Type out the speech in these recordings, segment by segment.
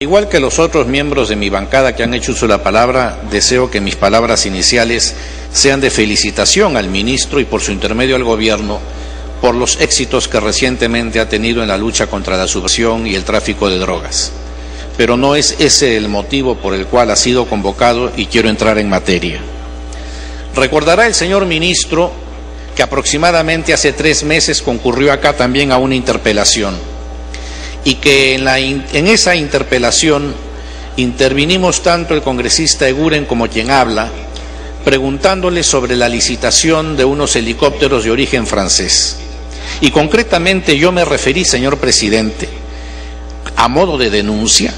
Igual que los otros miembros de mi bancada que han hecho uso de la palabra, deseo que mis palabras iniciales sean de felicitación al ministro y por su intermedio al gobierno por los éxitos que recientemente ha tenido en la lucha contra la subversión y el tráfico de drogas. Pero no es ese el motivo por el cual ha sido convocado y quiero entrar en materia. Recordará el señor ministro que aproximadamente hace 3 meses concurrió acá también a una interpelación y que en esa interpelación intervinimos tanto el congresista Eguren como quien habla, preguntándole sobre la licitación de unos helicópteros de origen francés. Y concretamente yo me referí, señor presidente, a modo de denuncia,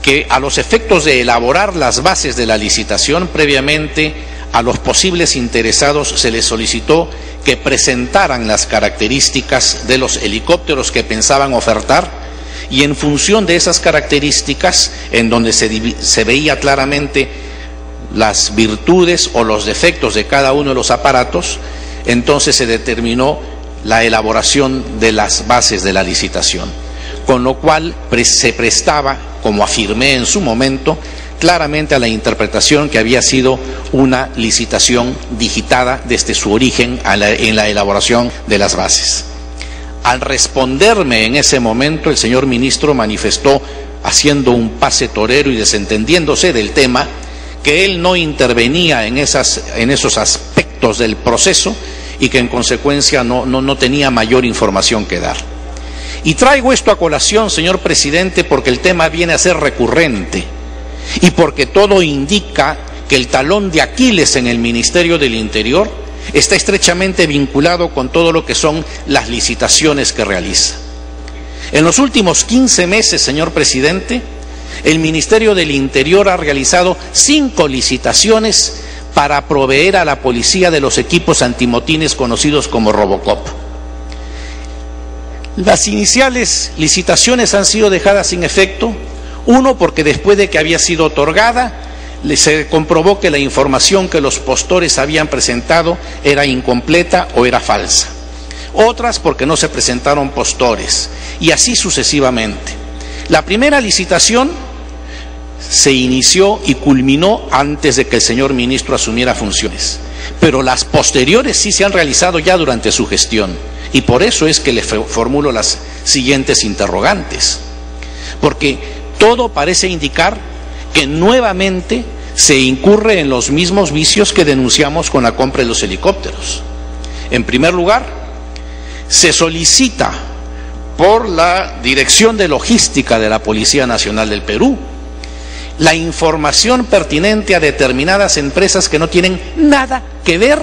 que a los efectos de elaborar las bases de la licitación, previamente a los posibles interesados se les solicitó que presentaran las características de los helicópteros que pensaban ofertar, y en función de esas características, en donde se veía claramente las virtudes o los defectos de cada uno de los aparatos, entonces se determinó la elaboración de las bases de la licitación, con lo cual se prestaba, como afirmé en su momento, claramente a la interpretación que había sido una licitación digitada desde su origen en la elaboración de las bases. Al responderme en ese momento, el señor ministro manifestó, haciendo un pase torero y desentendiéndose del tema, que él no intervenía en esos aspectos del proceso y que en consecuencia no tenía mayor información que dar. Y traigo esto a colación, señor presidente, porque el tema viene a ser recurrente y porque todo indica que el talón de Aquiles en el Ministerio del Interior está estrechamente vinculado con todo lo que son las licitaciones que realiza. En los últimos 15 meses, señor presidente, el Ministerio del Interior ha realizado 5 licitaciones para proveer a la policía de los equipos antimotines conocidos como Robocop. Las iniciales licitaciones han sido dejadas sin efecto, uno porque después de que había sido otorgada, se comprobó que la información que los postores habían presentado era incompleta o era falsa. Otras porque no se presentaron postores, y así sucesivamente. La primera licitación se inició y culminó antes de que el señor ministro asumiera funciones, pero las posteriores sí se han realizado ya durante su gestión, y por eso es que le formulo las siguientes interrogantes, porque todo parece indicar que nuevamente se incurre en los mismos vicios que denunciamos con la compra de los helicópteros. En primer lugar, se solicita por la Dirección de Logística de la Policía Nacional del Perú la información pertinente a determinadas empresas que no tienen nada que ver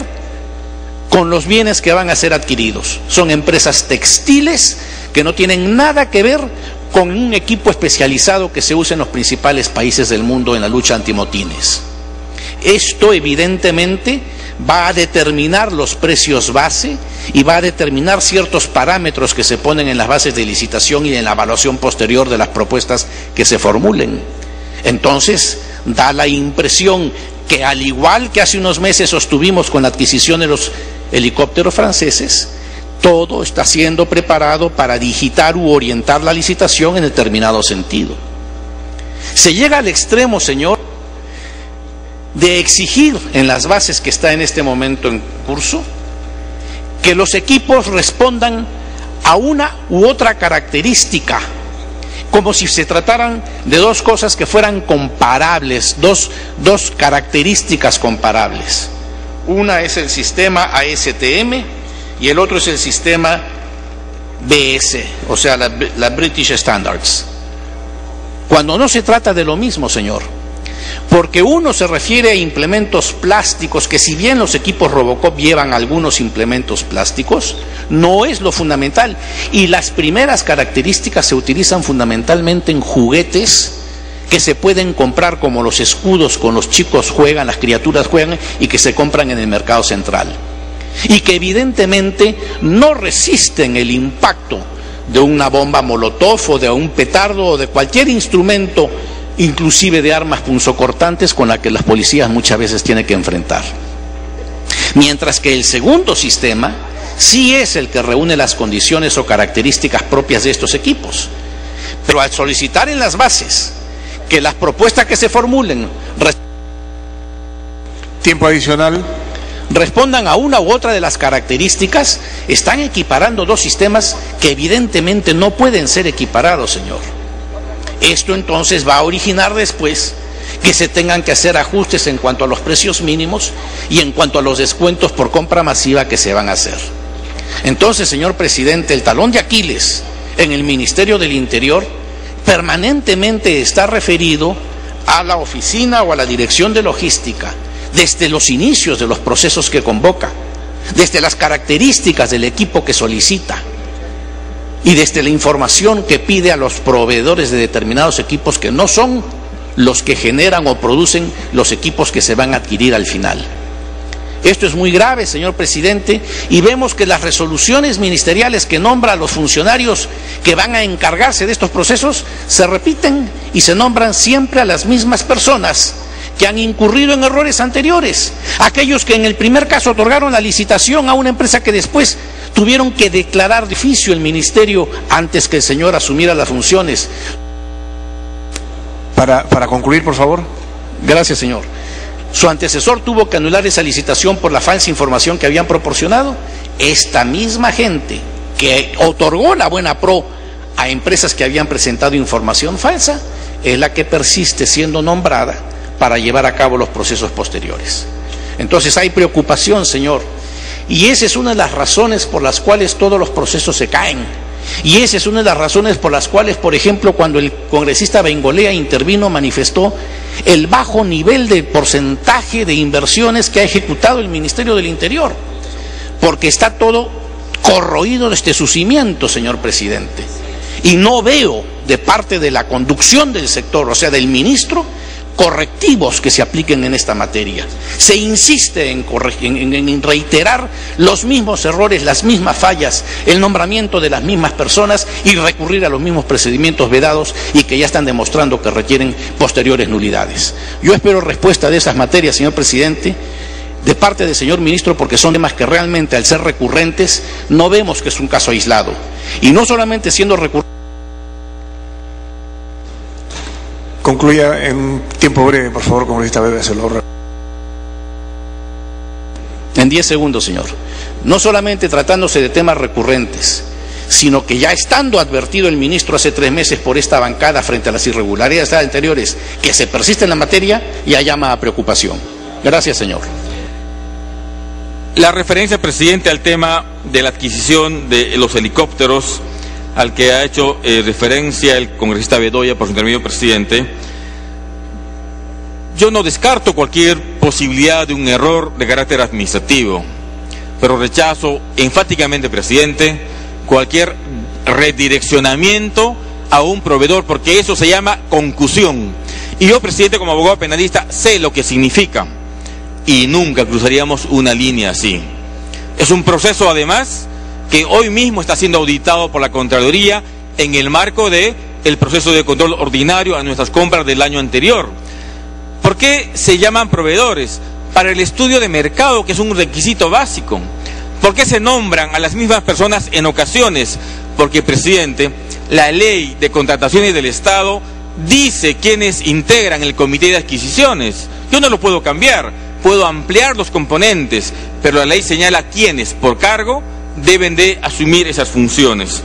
con los bienes que van a ser adquiridos. Son empresas textiles que no tienen nada que ver con un equipo especializado que se usa en los principales países del mundo en la lucha antimotines. Esto evidentemente va a determinar los precios base y va a determinar ciertos parámetros que se ponen en las bases de licitación y en la evaluación posterior de las propuestas que se formulen. Entonces, da la impresión que, al igual que hace unos meses sostuvimos con la adquisición de los helicópteros franceses, todo está siendo preparado para digitar u orientar la licitación en determinado sentido. Se llega al extremo, señor, de exigir en las bases que está en este momento en curso que los equipos respondan a una u otra característica, como si se trataran de dos cosas que fueran comparables, dos características comparables. Una es el sistema ASTM y el otro es el sistema BS, o sea, la British Standards. Cuando no se trata de lo mismo, señor, porque uno se refiere a implementos plásticos, que si bien los equipos Robocop llevan algunos implementos plásticos, no es lo fundamental, y las primeras características se utilizan fundamentalmente en juguetes que se pueden comprar, como los escudos con los chicos juegan, las criaturas juegan, y que se compran en el mercado central, y que evidentemente no resisten el impacto de una bomba molotov o de un petardo o de cualquier instrumento, inclusive de armas punzocortantes, con la que las policías muchas veces tienen que enfrentar. Mientras que el segundo sistema sí es el que reúne las condiciones o características propias de estos equipos. Pero al solicitar en las bases que las propuestas que se formulen tiempo adicional, respondan a una u otra de las características, están equiparando dos sistemas que evidentemente no pueden ser equiparados, señor. Esto entonces va a originar después que se tengan que hacer ajustes en cuanto a los precios mínimos y en cuanto a los descuentos por compra masiva que se van a hacer. Entonces, señor presidente, el talón de Aquiles en el Ministerio del Interior permanentemente está referido a la oficina o a la dirección de logística, desde los inicios de los procesos que convoca, desde las características del equipo que solicita y desde la información que pide a los proveedores de determinados equipos que no son los que generan o producen los equipos que se van a adquirir al final. Esto es muy grave, señor presidente, y vemos que las resoluciones ministeriales que nombra a los funcionarios que van a encargarse de estos procesos se repiten y se nombran siempre a las mismas personas que han incurrido en errores anteriores, aquellos que en el primer caso otorgaron la licitación a una empresa que después tuvieron que declarar de oficio el ministerio antes que el señor asumiera las funciones. Para concluir, por favor. Gracias, señor. Su antecesor tuvo que anular esa licitación por la falsa información que habían proporcionado. Esta misma gente que otorgó la buena pro a empresas que habían presentado información falsa es la que persiste siendo nombrada para llevar a cabo los procesos posteriores. Entonces hay preocupación, señor, y esa es una de las razones por las cuales todos los procesos se caen. Y esa es una de las razones por las cuales, por ejemplo, cuando el congresista Bengolea intervino, manifestó el bajo nivel de porcentaje de inversiones que ha ejecutado el Ministerio del Interior, porque está todo corroído desde su cimiento, señor presidente. Y no veo de parte de la conducción del sector, o sea, del ministro, correctivos que se apliquen en esta materia. Se insiste en reiterar los mismos errores, las mismas fallas, el nombramiento de las mismas personas y recurrir a los mismos procedimientos vedados y que ya están demostrando que requieren posteriores nulidades. Yo espero respuesta de esas materias, señor presidente, de parte del señor ministro, porque son temas que realmente, al ser recurrentes, no vemos que es un caso aislado. Y no solamente siendo recurrente. Concluya en tiempo breve, por favor, congresista Bebe. En 10 segundos, señor. No solamente tratándose de temas recurrentes, sino que ya estando advertido el ministro hace 3 meses por esta bancada frente a las irregularidades anteriores, que se persiste en la materia, ya llama a preocupación. Gracias, señor. La referencia, presidente, al tema de la adquisición de los helicópteros, al que ha hecho referencia el congresista Bedoya por su intermedio, presidente, yo no descarto cualquier posibilidad de un error de carácter administrativo, pero rechazo enfáticamente, presidente, cualquier redireccionamiento a un proveedor, porque eso se llama concusión. Y yo, presidente, como abogado penalista, sé lo que significa, y nunca cruzaríamos una línea así. Es un proceso, además, que hoy mismo está siendo auditado por la Contraloría en el marco del proceso de control ordinario a nuestras compras del año anterior. ¿Por qué se llaman proveedores? Para el estudio de mercado, que es un requisito básico. ¿Por qué se nombran a las mismas personas en ocasiones? Porque, presidente, la ley de contrataciones del Estado dice quiénes integran el comité de adquisiciones. Yo no lo puedo cambiar, puedo ampliar los componentes, pero la ley señala quiénes por cargo deben de asumir esas funciones.